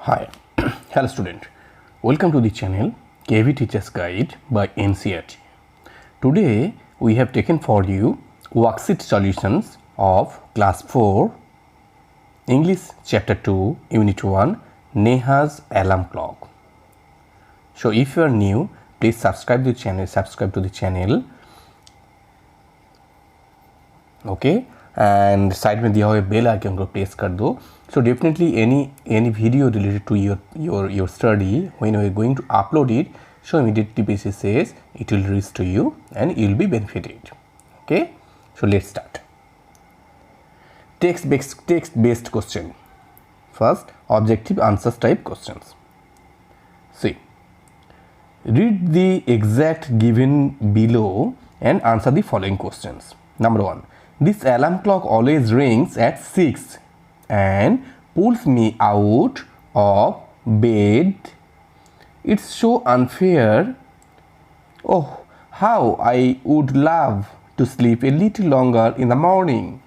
Hi, hello student. Welcome to the channel KV Teachers Guide by NCERT. Today we have taken for you worksheet solutions of Class 4 English Chapter 2 Unit 1 Neha's Alarm Clock. So if you are new, please subscribe to the channel. Okay, and side में दिया हुआ bell icon को press कर दो. So definitely any video related to your study, when we are going to upload it, so immediately basis says it will reach to you and you will be benefited. Okay, so let's start. Text based question. First, objective answers type questions. See, read the exact given below and answer the following questions. Number 1. This alarm clock always rings at 6 and pulls me out of bed. It's so unfair. Oh, how I would love to sleep a little longer in the morning.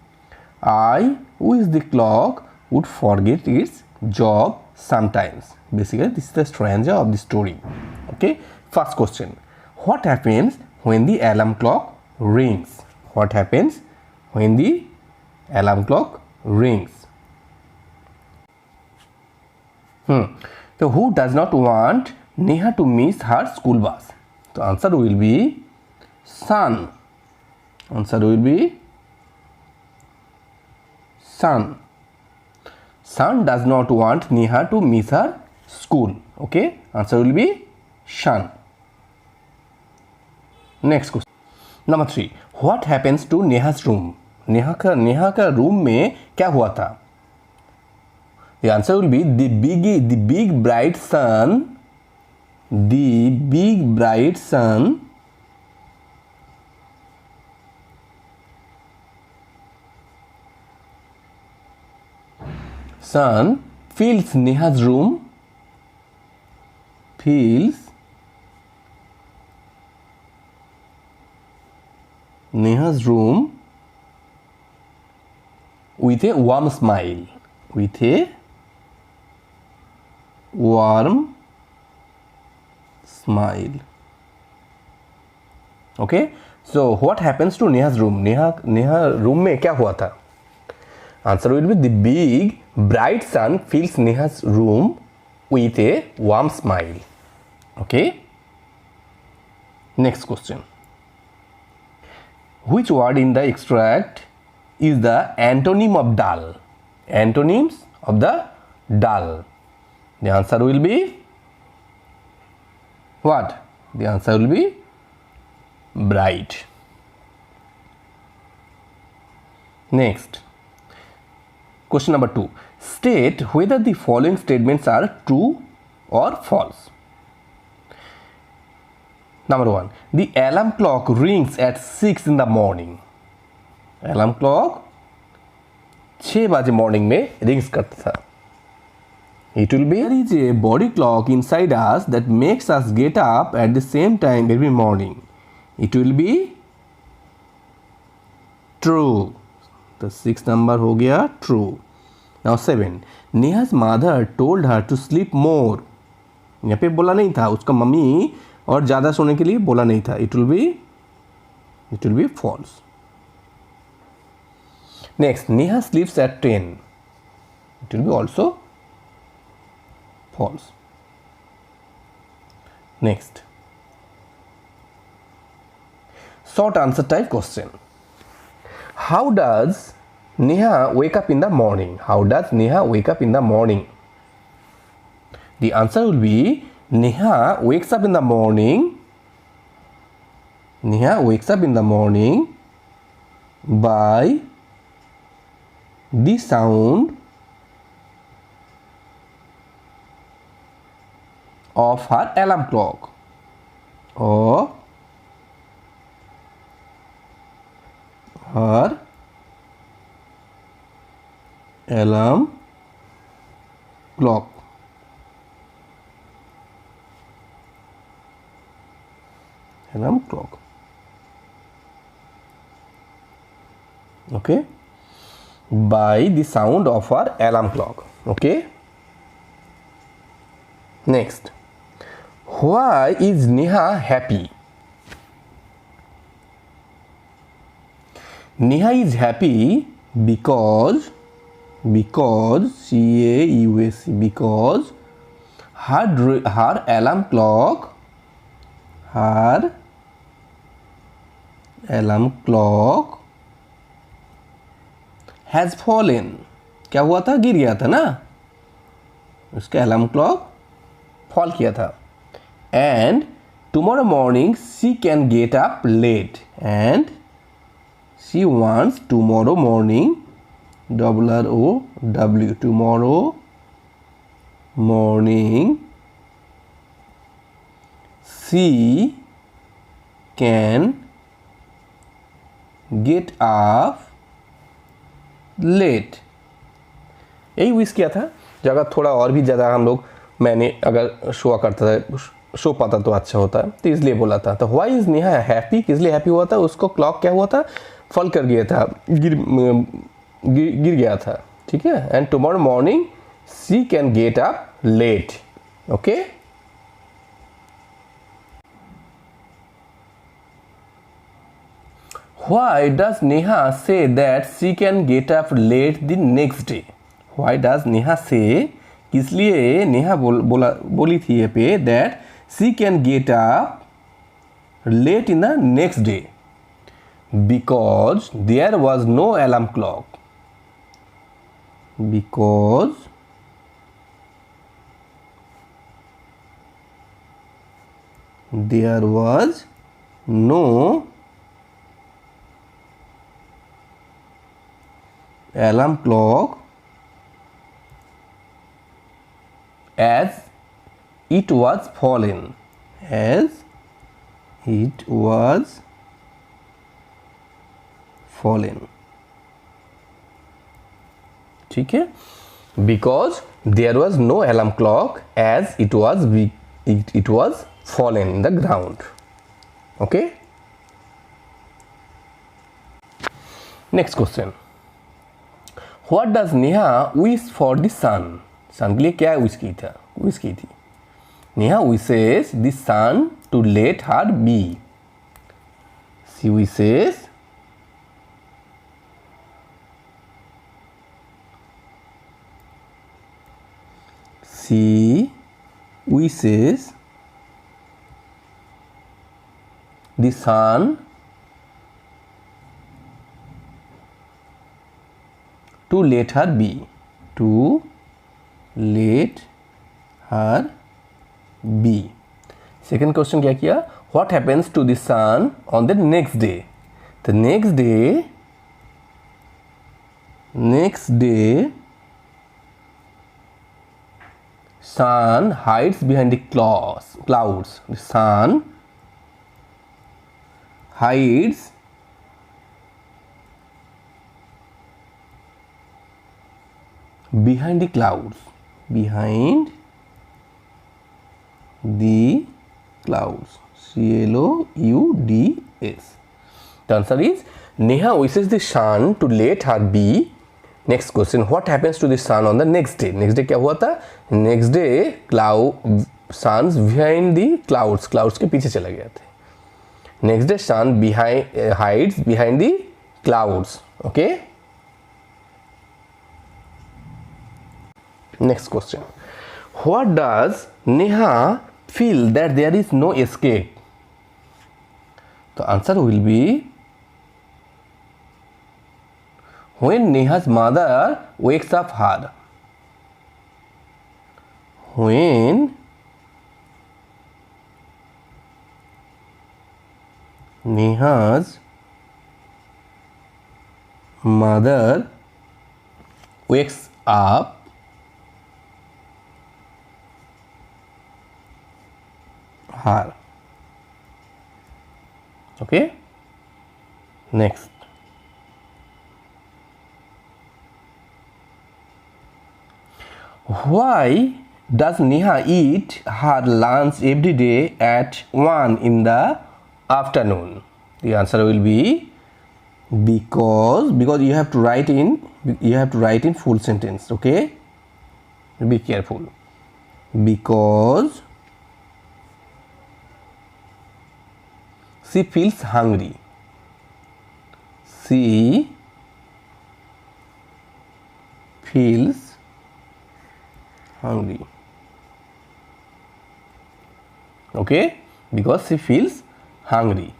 I, who is the clock, would forget its job sometimes. Basically, this is the stranger of the story. Okay, first question. What happens when the alarm clock rings? What happens when the alarm clock rings? So who does not want Neha to miss her school bus? The answer will be son. Answer will be son. Son does not want Neha to miss her school. Okay, answer will be son. Next question. Number 3. What happens to Neha's room? Neha का room में क्या हुआ था? The answer will be the big bright sun. The big bright sun fills Neha's room. Fills Neha's room with a warm smile. With a warm smile. Okay, so what happens to Neha's room? Neha room में क्या हुआ था? Answer will be the big bright sun fills Neha's room with a warm smile. Okay, next question. Which word in the extract is the antonym of dull? Antonyms of the dull. The answer will be what? The answer will be bright. Next, question number 2. State whether the following statements are true or false. Number 1. The alarm clock rings at 6 in the morning. Alarm clock 6 बजे morning में rings करता था. It will be, there is a body clock inside us that makes us get up at the same time every morning. It will be true. The 6th number हो गया true. Now 7. Neha's mother told her to sleep more. यहाँ पे बोला नहीं था, उसका mummy और ज़्यादा सोने के लिए बोला नहीं था. It will be false. Next, Neha sleeps at 10. It will be also false. Next, short answer type question. How does Neha wake up in the morning? How does Neha wake up in the morning? The answer will be Neha wakes up in the morning. Neha wakes up in the morning by the sound of her alarm clock or her alarm clock. Alarm clock. Okay, by the sound of her alarm clock. Okay, Next, why is Neha happy? Neha is happy because C-A-U-S-E, because her alarm clock has fallen. क्या हुआ था? गिर गया था ना, उसका alarm clock fall किया था. And tomorrow morning she can get up late and she wants tomorrow morning, W tomorrow morning she can get up late. यही विश किया था. जो अगर थोड़ा और भी ज़्यादा हम लोग मैंने अगर शो करता था, शो पाता तो अच्छा होता है, तो इसलिए बोला था. तो व्हाई इज नेहा हैप्पी, किस लिए हैप्पी हुआ था? उसको क्लॉक क्या हुआ था? फॉल कर गया था, गिर गया था. ठीक है. And tomorrow morning she can get up late. Okay. Why does Neha say that she can get up late the next day? Why does Neha say, किस लिए नेहा बोली थी ये पे that she can get up late in the next day? Because there was no alarm clock. Because there was no alarm clock as it was fallen. As it was fallen. ठीक है. Because there was no alarm clock as it was fallen in the ground. Okay. Next question. What does Neha wish for the sun? सन के लिए क्या wish की थी? Neha wishes the sun to let her be. She wishes the sun to let her be. To let her be. Second question क्या किया? What happens to the sun on the next day? The next day sun hides behind the clouds. The sun hides behind the clouds. Behind the clouds. CLOUDS. The answer is Neha wishes the sun to let her be. Next question, what happens to the sun on the next day? Next day क्या हुआ था? Next day sun's behind the clouds. Clouds के पीछे चला गया था. Next day sun hides behind the clouds. Okay. Next question. What does Neha feel that there is no escape? The answer will be when Neha's mother wakes up her. When Neha's mother wakes up her. Okay. Next. Why does Neha eat her lunch every day at 1 in the afternoon? The answer will be because you have to write in full sentence. Okay. Be careful. because she feels hungry. She feels hungry. Okay, because she feels hungry.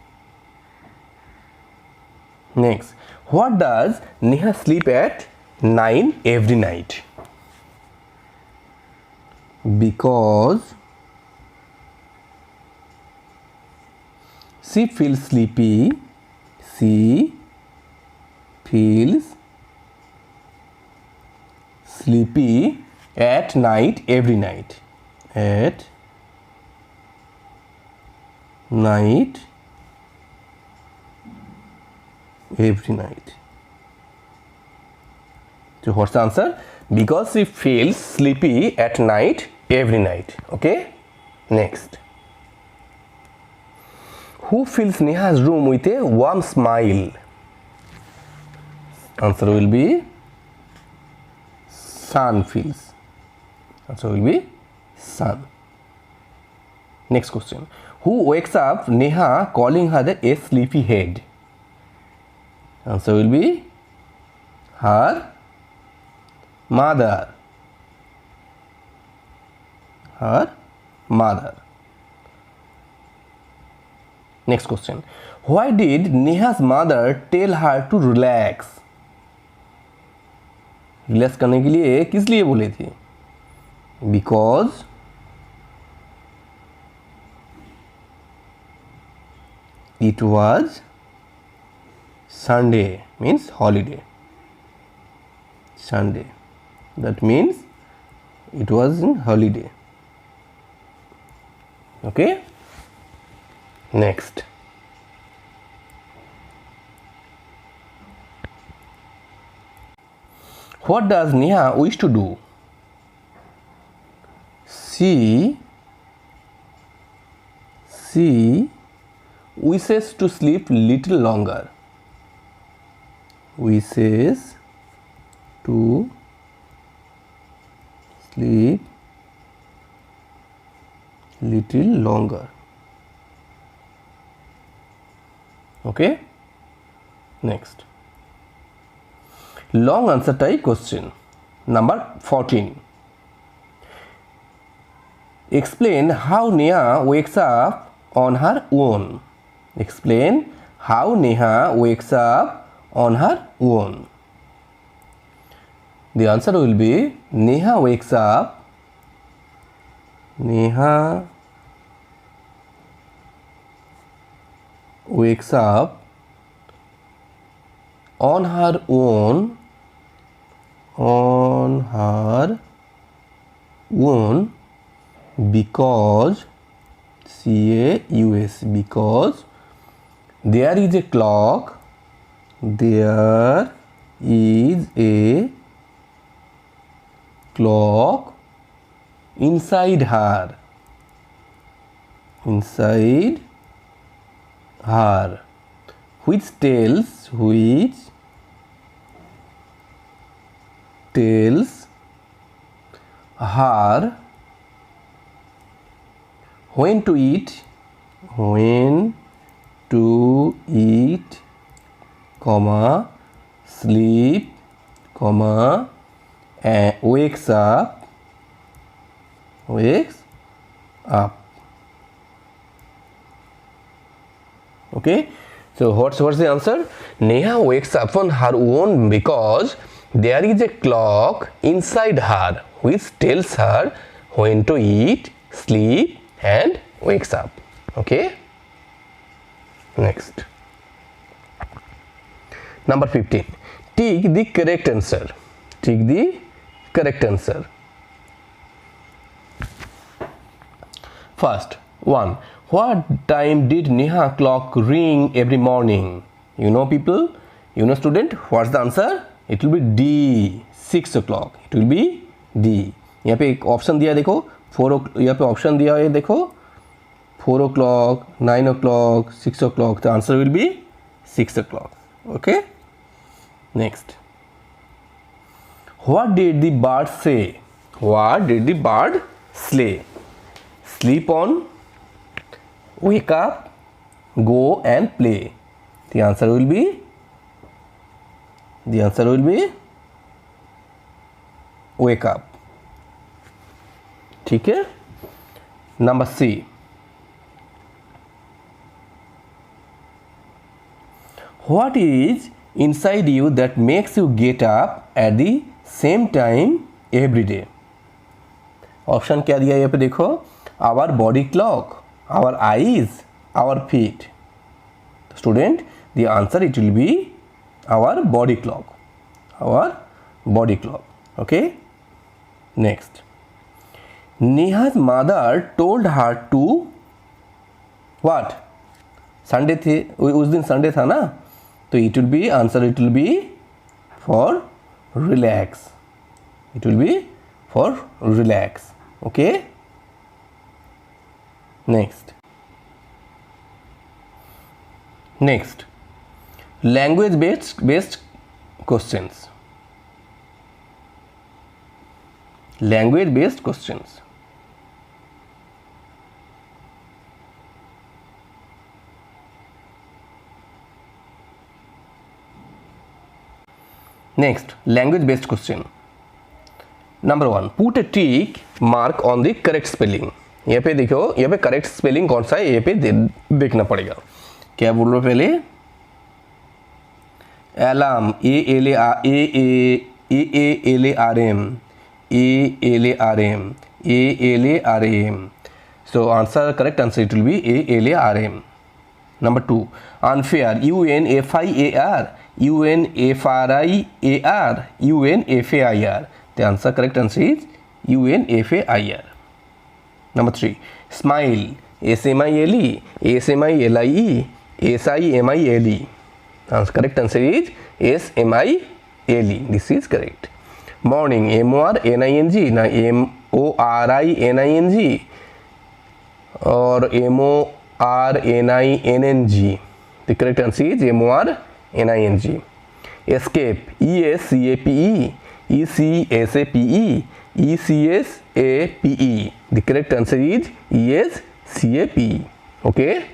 Next, what does Neha sleep at 9 every night? Because she feels sleepy. She feels sleepy at night every night. At night every night. So what's the answer? Because she feels sleepy at night every night. Okay, next, who fills Neha's room with a warm smile? Answer will be sun fills. Answer will be sun. Next question, who wakes up Neha calling her a sleepy head? Answer will be her mother. Her mother. Next question, why did Neha's mother tell her to relax? Relax करने के लिए किस लिए बोली थी? Because it was Sunday, means holiday. Sunday, that means it was in holiday. Okay, next, what does Neha wish to do? She wishes to sleep little longer. Wishes to sleep little longer. Okay, next, long answer type question number 14. Explain how Neha wakes up on her own. Explain how Neha wakes up on her own. The answer will be Neha wakes up on her own because because there is a clock inside her which tells her when to eat, sleep, and wakes up. Okay, so what's the answer? Neha wakes up on her own because there is a clock inside her which tells her when to eat, sleep, and wakes up. Okay, next, number 15. Tick the correct answer. Tick the correct answer. First one, what time did Neha clock ring every morning? You know people, you know student, what's the answer? It will be D, 6 o'clock. It will be D. यहाँ पे एक option दिया है देखो, 4 o'clock, यहाँ पे option दिया है देखो, 4 o'clock, 9 o'clock, 6 o'clock. The answer will be 6 o'clock. Okay, next, what did the bird say? What did the bird slay. Sleep on, wake up, go and play. The answer will be wake up. ठीक है. Number C. What is inside you that makes you get up at the same time every day? Option क्या दिया यहाँ पे देखो, our body clock, our eyes, our feet. Student the answer it will be our body clock, okay. Next, Neha's mother told her to what. Sunday थे, उस दिन Sunday था ना, तो it will be answer, it will be for relax, okay. Next, language based questions. Next, language based question. Number 1, put a tick mark on the correct spelling. यहाँ पे देखो, यहाँ पे करेक्ट स्पेलिंग कौन सा है, यहाँ पे देखना पड़ेगा. क्या बोल रहे हो पहले, alarm, ALARM. So answer, correct answer, it will be ALARM. Number 2, unfair, UNFIR. The answer, correct answer is UNFAIR. Number 3, smile, SMILE, SMILIE, SIMILE. Correct answer is SMILE. This is correct. Morning, MORNING, na MORINING or MORNING. The correct answer is MORNING. Escape, ESCAPE, ECSAPE, ECSAPE. The correct answer is ESCAPE. Okay.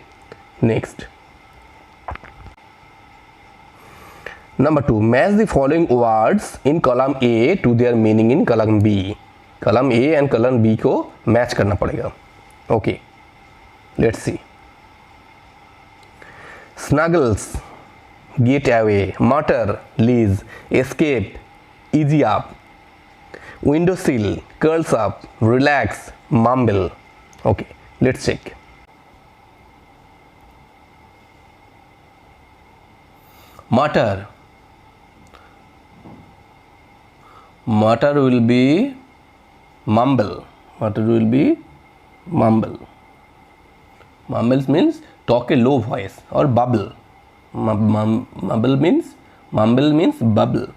Next. Number 2, match the following words in column A to their meaning in column B. Column A and column B को match करना पड़ेगा. Okay. Let's see. Snuggles, get away. Mutter, leaves. Escape, easy up. Windowsill, curls up. Relax, mumble. Okay, let's check. Mutter will be mumble. Mumble means talk a low voice or bubble. Mumble means bubble,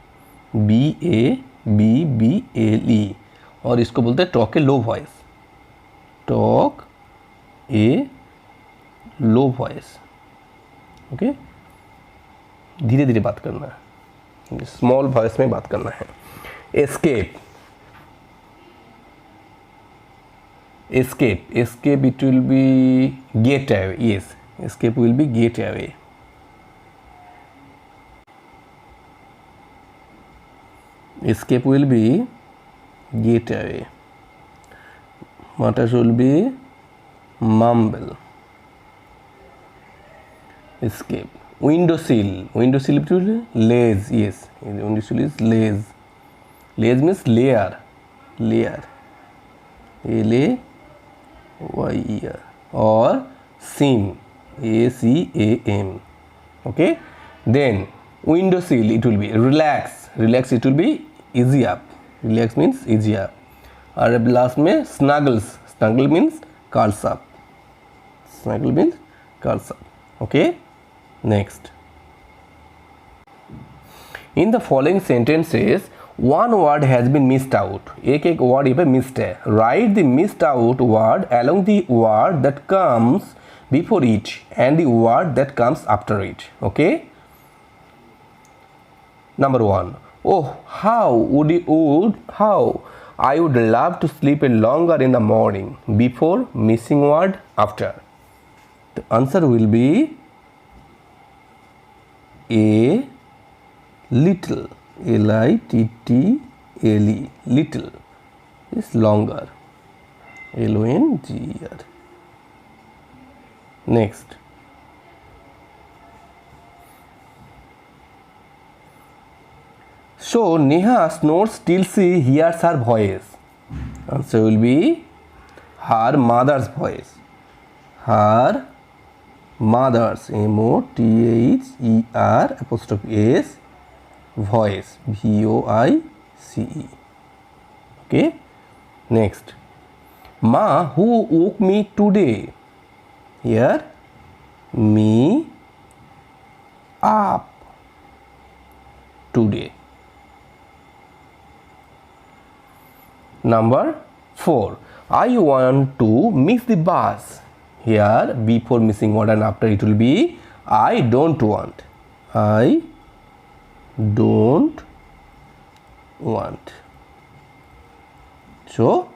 BABBLE, और इसको बोलते हैं talk a low voice. Okay. धीरे धीरे बात करना है, small voice में बात करना है. Escape, it will be get away. Yes, escape will be get away. Mutter will be mumble. Escape. Windowsill, it will be laze. Yes, windowsill is laze. Laze means layer, LAYER, or seam, ACAM. Okay. Then windowsill, it will be relax, it will be easy up. Relax means easy up. और last में snuggles, snuggle means curls up. Okay. Next. In the following sentences, one word has been missed out. एक word यहाँ पे missed है. Write the missed out word along the word that comes before it and the word that comes after it. Okay. Number 1. Oh, how I would love to sleep a longer in the morning. Before, missing word, after. The answer will be a little. L-I-T-T-L-E. Little is longer. L-O-N-G-E-R. Next. So Neha snores till she hears her voice. Answer will be her mother's voice. Her mother's, M-O-T-H-E-R apostrophe S, voice, V-O-I-C-E. Okay. Next. Ma, who woke me today? Here, me up today. Number 4. I want to miss the bus. Here, before missing word and after it will be I don't want. I don't want. So,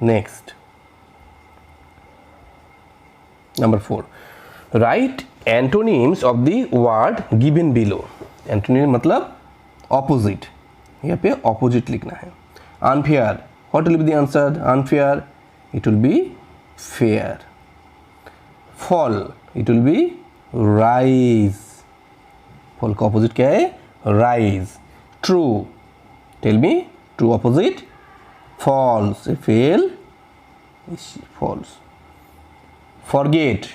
next. Number 4. Write antonyms of the word given below. Antonym मतलब opposite. यहाँ पे opposite लिखना है. Unfair. What will be the answer? Unfair. It will be fair. Fall. It will be rise. Fall का opposite क्या है? Rise. True. Tell me. True opposite. False. Fail. False. Forget.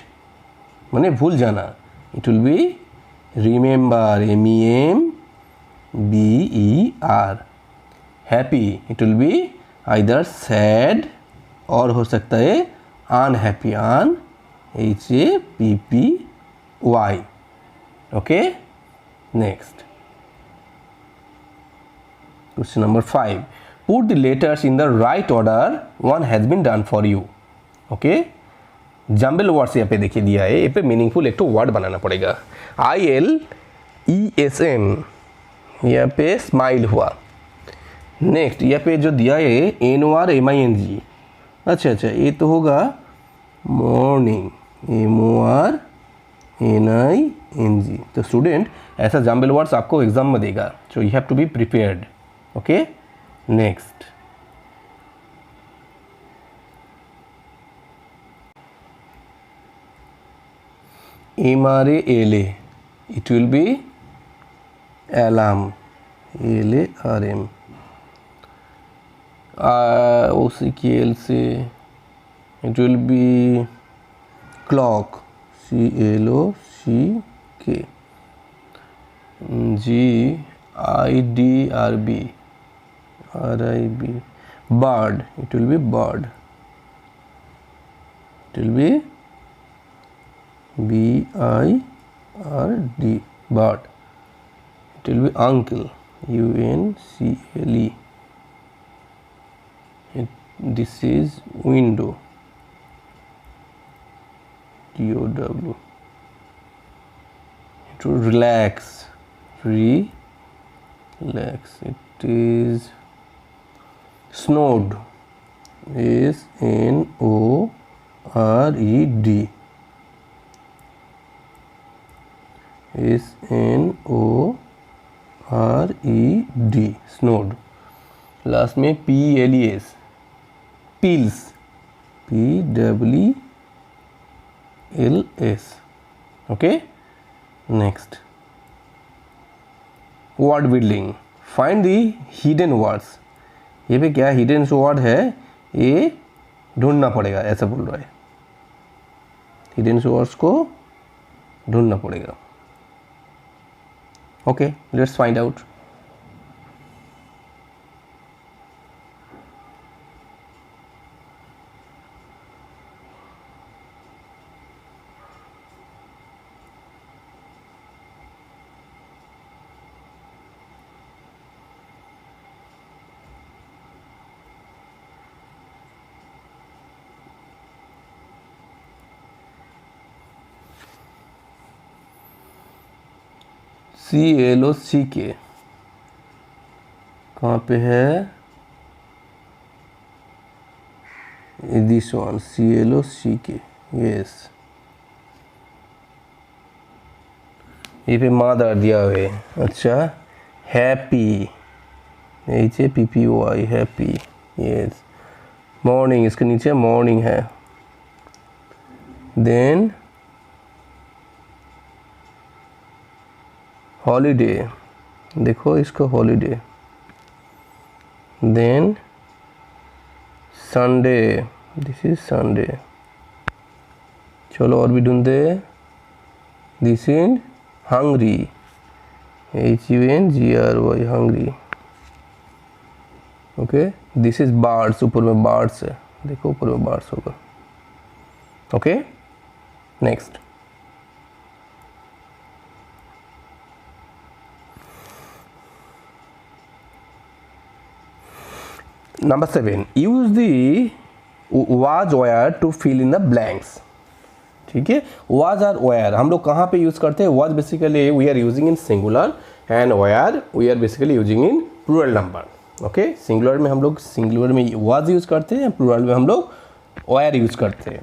माने भूल जाना. It will be remember. M-E-M-B-E-R. Happy. It will be either sad और हो सकता है unhappy. H-A-P-P-Y. Okay. Next. Question number 5. Put the letters in the right order. One has been done for you. Okay. Jumble words यहाँ पे देखिए दिया है. यहाँ पे मीनिंगफुल एक तो वर्ड बनाना पड़ेगा. ILESM यहाँ पे स्माइल हुआ. नेक्स्ट यहाँ पे जो दिया है NORMING. अच्छा ये तो होगा मॉर्निंग. MORNING. तो स्टूडेंट ऐसा जम्बल वर्ड्स आपको एग्जाम में देगा. So you have to be prepared. Okay. Next. MRALA. It will be alarm. ALARM. OCKL से it will be clock. CLOCK. GIDRB. RIB. Bird. It will be bird. It will be BIRD. Bird. It will be uncle. UNCLE. This is window. DOW. It will relax. Relax. It is snowed. SNORED. SNORED. snowed. Last में PLES. pills. PWLS. okay. Next. word building. find the hidden words. ये पे क्या hidden word है ये ढूंढना पड़ेगा. ऐसा बोल रहा है. hidden words को ढूंढना पड़ेगा. okay, let's find out. CLOCK कहाँ पे है? this one CLOCK, yes. ये पे मदर दिया हुआ है, अच्छा happy, HAPPY happy, yes. Morning, इसके नीचे मॉर्निंग है. देन हॉलीडे, देखो इसको holiday. Then Sunday, this is Sunday. चलो और भी ढूंढते. This is hungry, HUNGRY hungry. Okay. This is birds, ऊपर में बर्ड्स है, देखो ऊपर में बर्ड्स होगा. Okay. Next. Number 7, use the was where to fill in the blanks. ठीक है. was और where हम लोग कहाँ पे यूज़ करते हैं? was basically we are using in singular and where we are basically using in plural number. Okay. Singular में हम लोग सिंगुलर में was यूज़ करते हैं, प्लूरल में हम लोग where यूज़ करते हैं.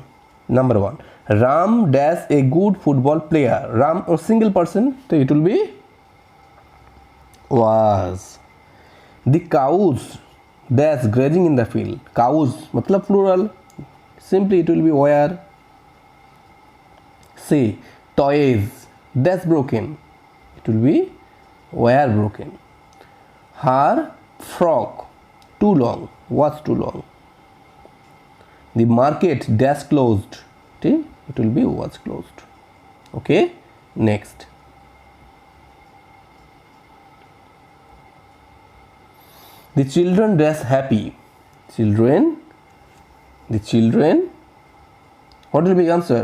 Number 1, Ram dash a good football player. Ram single person, तो it will be was. The cows dash grazing in the field. Cows मतलब plural, simply it will be where. C, toys dash broken, it will be were broken. Her frock too long, was too long. The market dash closed, it will be was closed. Okay. Next. The children dash happy. Children, the children, what will be answer?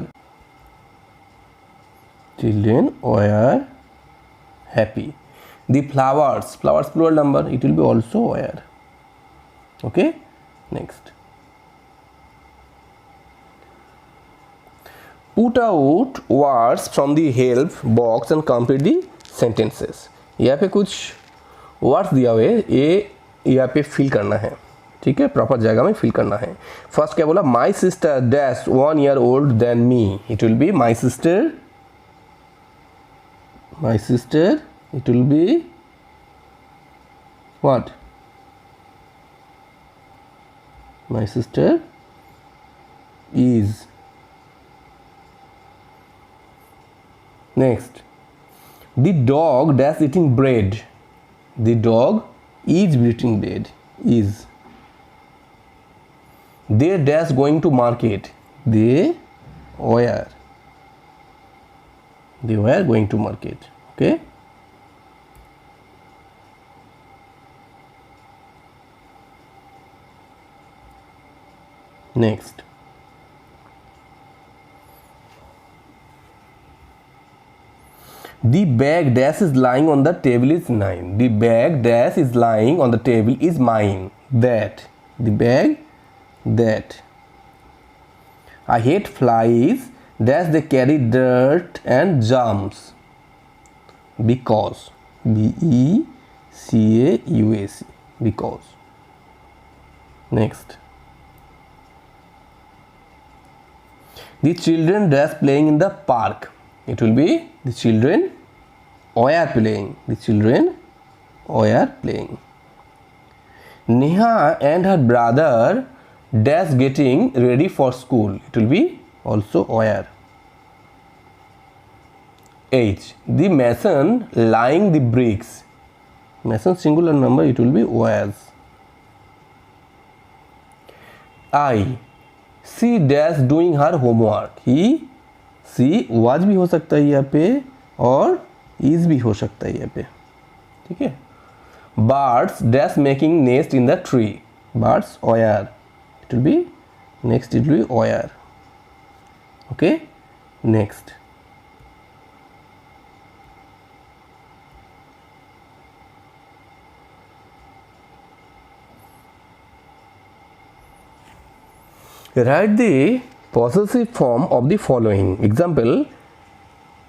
Children were happy. The flowers, flowers plural number, it will be also were. Okay. Next. Put out words from the help box and complete the sentences. यहाँ पे कुछ words दिया हुआ है, ये यहाँ पे fill करना है. ठीक है, प्रॉपर जगह में फिल करना है. फर्स्ट क्या बोला? My sister dash 1 year old than me. It will be my sister. My sister, it will be what? My sister is. Next. The dog dash eating bread. The dog is eating bread. Is. They dash going to market. They were. They were going to market. Okay. Next. The bag dash is lying on the table is mine. The bag dash is lying on the table is mine. That. The bag that. I hate flies dash they carry dirt and germs. Because. BECAUSE. Because. Next. The children dash playing in the park. It will be the children were playing. The children were playing. Neha and her brother dash getting ready for school. It will be also were. H. The mason laying the bricks. Mason singular number, it will be was. I. She dash doing her homework. She was भी हो सकता है यहाँ पे और is भी हो सकता है यहाँ पे. ठीक है. Birds dash making nest in the tree. Birds were. It will be next. It will be were. Okay. Next. Write the possessive form of the following. Example: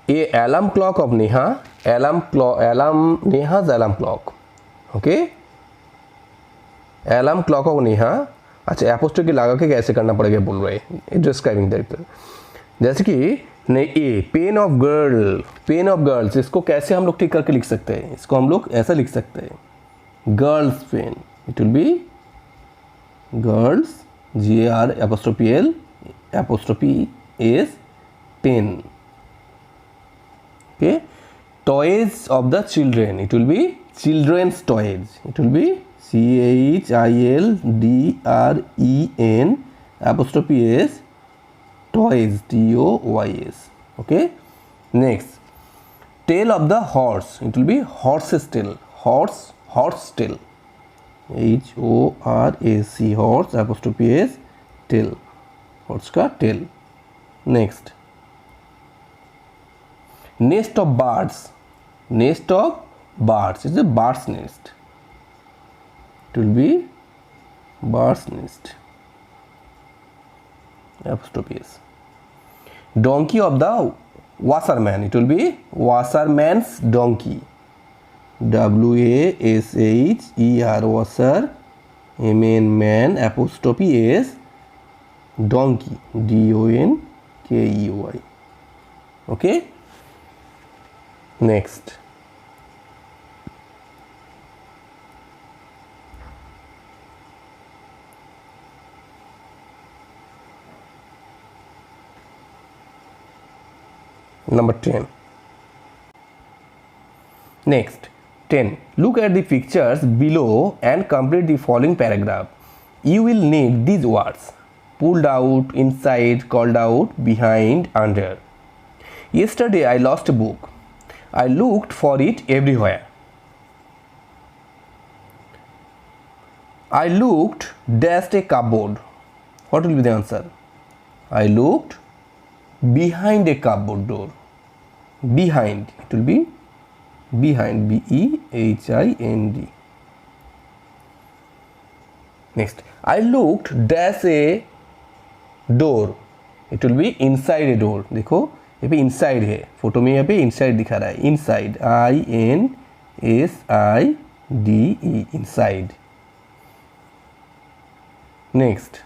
a alarm clock of Neha. Neha's alarm clock. Okay. Alarm clock of Neha. अच्छा apostrophe लगा के कैसे करना पड़ेगा बोल रहे हैं, describing that. जैसे कि a pen of girl, pen of girls, इसको कैसे हम लोग ठीक करके लिख सकते हैं, इसको हम लोग ऐसा लिख सकते हैं, girls pen, it will be girls GAR apostrophe L apostrophe S pen. Okay, toys of the children, it will be children's toys, it will be CHILDREN apostrophe S toys TOYS. Okay, next tail of the horse, it will be horse's tail, horse tail, HORAC horse apostrophe S tail, horse का tail. Next nest of birds, nest of birds is a bird's nest, it will be bird's nest apostrophe S. Donkey of the washerman, it will be washerman's donkey, WASHER washer man apostrophe S donkey DONKEY. Okay, next number 10. Next 10. Look at the pictures below and complete the following paragraph. You will need these words: pulled out, inside, called out, behind, under. Yesterday I lost a book. I looked for it everywhere. I looked dashed a cupboard. What will be the answer? I looked behind a cupboard door. Behind, it will be behind, BEHIND. Next, I looked dash a door, it will be inside a door. देखो ये पे inside है, photo में यहाँ पे inside दिखा रहा है, inside INSIDE, inside. Next,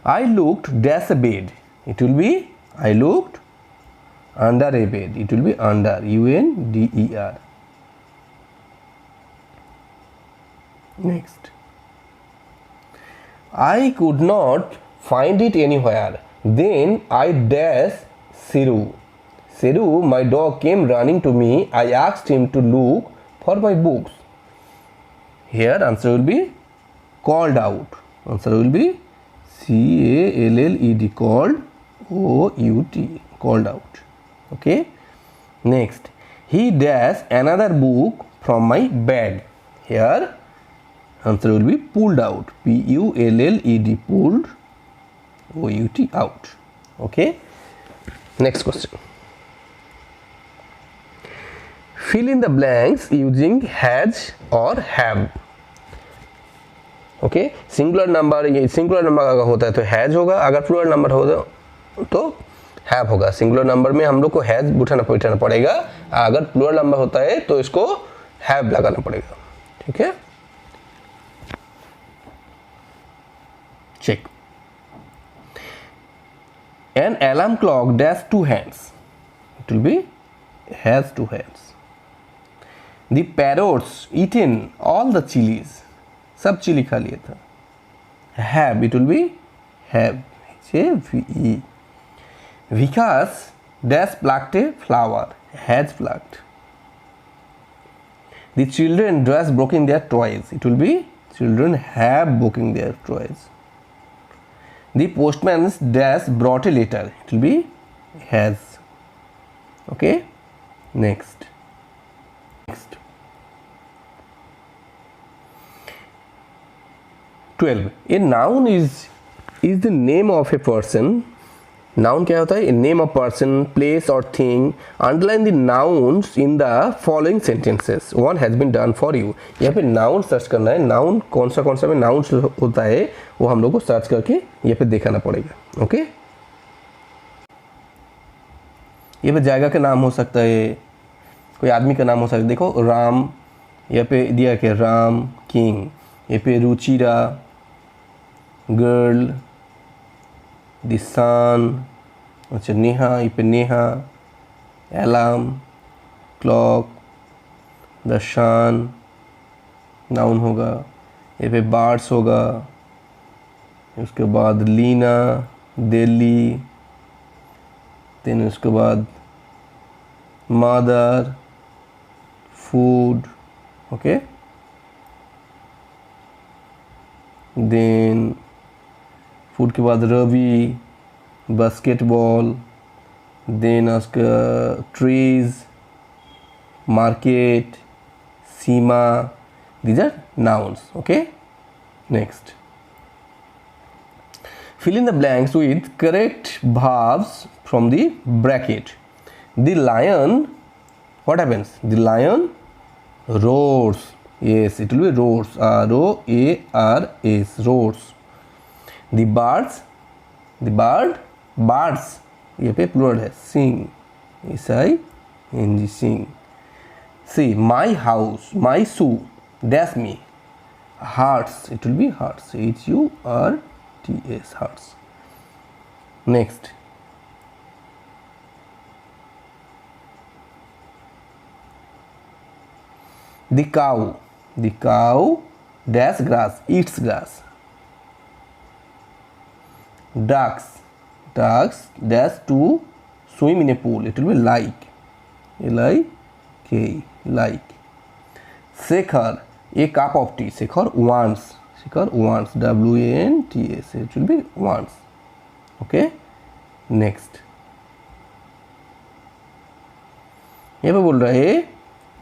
I looked dash a bed, it will be I looked under a bed, it will be under, UNDER. Next, I could not find it anywhere. Then I dashed Siru. Siru, my dog, came running to me. I asked him to look for my books. Here answer will be called out. Answer will be CALLED, called OUT, called out. Okay, next, he dashed another book from my bag. Here answer will be pulled out, PULLED, pulled, OUT, out. Okay, next question. Fill in the blanks using has or have. Okay, singular number, ये singular number अगर होता है तो has होगा, अगर plural number होगा तो have होगा। सिंगुलर नंबर में हम लोग को हैज बिठाना पड़ेगा, अगर प्लूरल नंबर होता है तो इसको हैव लगाना पड़ेगा। ठीक है, check. An alarm clock dash 2 hands, it will be has 2 hands. The parrots eaten all the chilies, सब चिली खा लिया था। Have, it will be have, HAVE. Vikas dash plucked a flower, has plucked. The children dash broken their toys, it will be children have broken their toys. The postman dash brought a letter, it will be has. Okay, next. Next 12. A noun is the name of a person. Noun क्या होता है? A name of person, place or thing. Underline the nouns in the following sentences. One has been done for you. यहाँ पे noun search करना है। noun कौन सा में noun होता है वो हम लोग को सर्च करके यहाँ पे दिखाना पड़ेगा। ओके, ये पे जगह का नाम हो सकता है, कोई आदमी का नाम हो सकता है। देखो राम, यहाँ पे दिया कि राम किंग, ए पे रुचिरा गर्ल, द सन, अच्छा नेहा, ए पे Neha, alarm clock, the sun noun होगा, ए पे बर्ड्स होगा, उसके बाद लीना दिल्ली, देन उसके बाद mother food, okay, then food के बाद रवि बास्केटबॉल, देन उसका trees market Seema, these are nouns, okay. Next, fill in the blanks with correct verbs from the bracket. The lion, what happens? The lion roars. Yes, it will be roars, R-O-A-R-S, roars. The birds, birds, ये पे plural है, sing, S-I-N-G, sing. See, my house, my shoe, dash me, hearts, it will be hearts, H-U-R-T-S, hearts. Next, the cow dash grass, eats grass. Ducks dash to swim in a pool, it will be like, L-I-K, like. Shekhar, a cup of tea, Shekhar wants, W-A-N-T-S, it will be wants, okay. Next, यहाँ पे बोल रहा है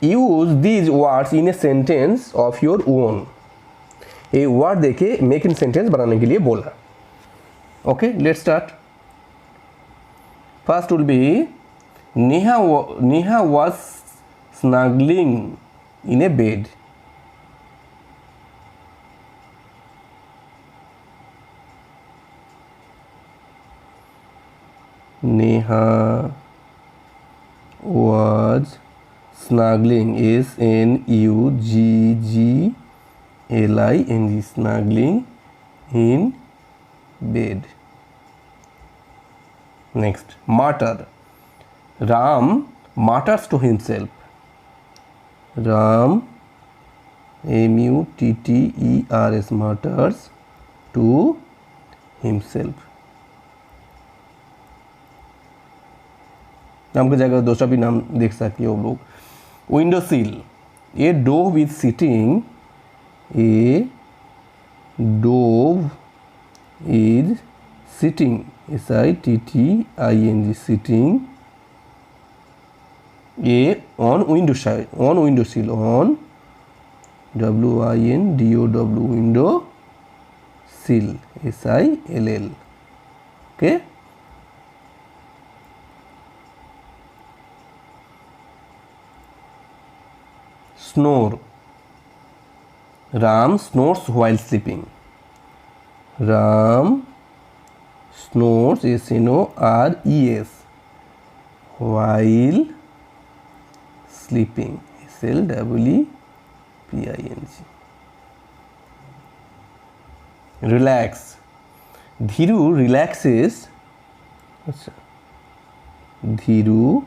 use these words in a sentence of your own. ये word देके make in sentence बनाने के लिए बोला, okay. Let's start. First will be Neha was snuggling in a bed. Neha was snuggling, S-N-U-G-G-L-I-N-G, snuggling in bed. Next, mutter. Ram mutters to himself. Ram, M-U-T-T-E-R-S, mutters to himself. नाम की जगह दूसरा भी नाम देख सकते हो लोग. Window sill, A dove is sitting, S-I-T-T-I-N-G, sitting, on window sill, on W-I-N-D-O-W, window sill, S-I-L-L, okay. Snore. Ram snores while sleeping. Ram snores, S-N-O-R-E-S, while sleeping, S-L-E-E-P-I-N-G. Relax. Dhiru relaxes. Dhiru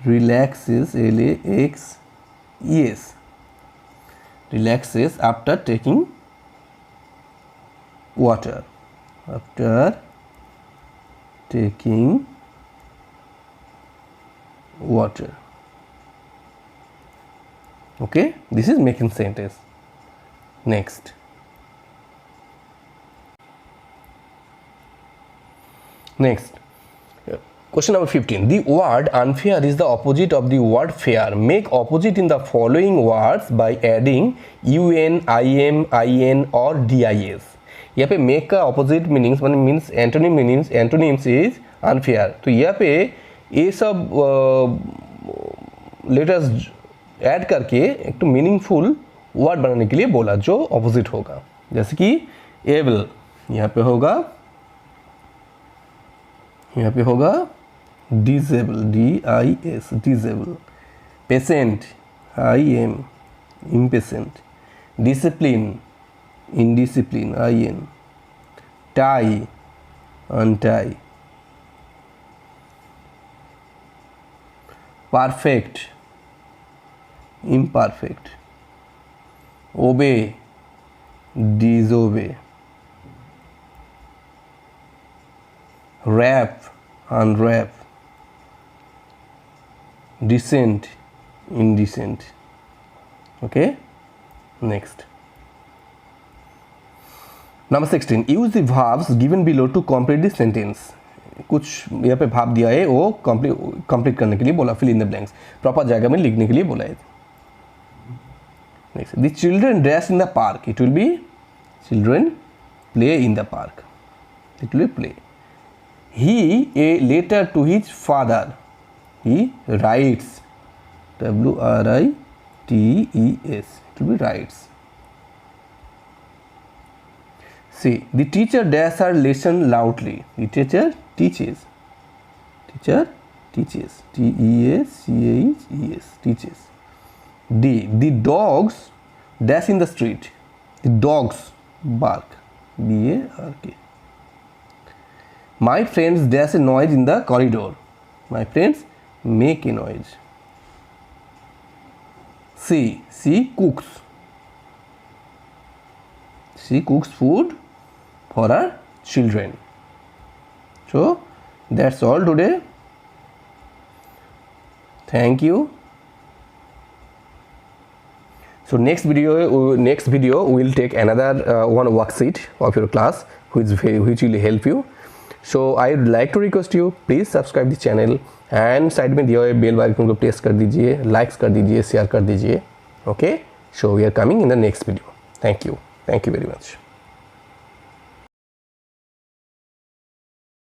relaxes, L-A-X-E-S, relaxes after taking water, okay. This is making sentence. Next, question number 15. The word unfair is the opposite of the word fair. Make opposite in the following words by adding un, im, in or dis. यहाँ पे make का opposite meanings means antonyms is unfair. तो यहाँ पे ये सब letters add करके एक तो meaningful word बनाने के लिए बोला जो opposite होगा. जैसे कि able यहाँ पे होगा disable, D-I-S, disable. Patient, I-M, impatient. Discipline, indiscipline, in. Tie, untie. Perfect, imperfect. Obey, disobey. Wrap, unwrap. Decent, indecent. Okay, next. Number 16. Use the verbs given below to complete the sentence. कुछ यहाँ पे भाव दिया है वो complete करने के लिए बोला, fill in the blanks, proper जगह में लिखने के लिए बोला है. Next, the children dress in the park. It will be children play in the park. It will play. He a letter to his father. He writes. WRITES. It will be writes. See, the teacher does her lesson loudly. The teacher teaches. Teacher teaches. TEACHES. Teaches. D. The dogs dash in the street. The dogs bark. BARK. My friends dash a noise in the corridor. My friends make a noise. C. She cooks. She cooks food for her children. So that's all today. Thank you. So next video we will take another one worksheet of your class which will help you. So I would like to request you, please subscribe the channel and side में दिया हुआ bell icon को press कर दीजिए, likes कर दीजिए, share कर दीजिए. Okay, so we are coming in the next video. Thank you very much.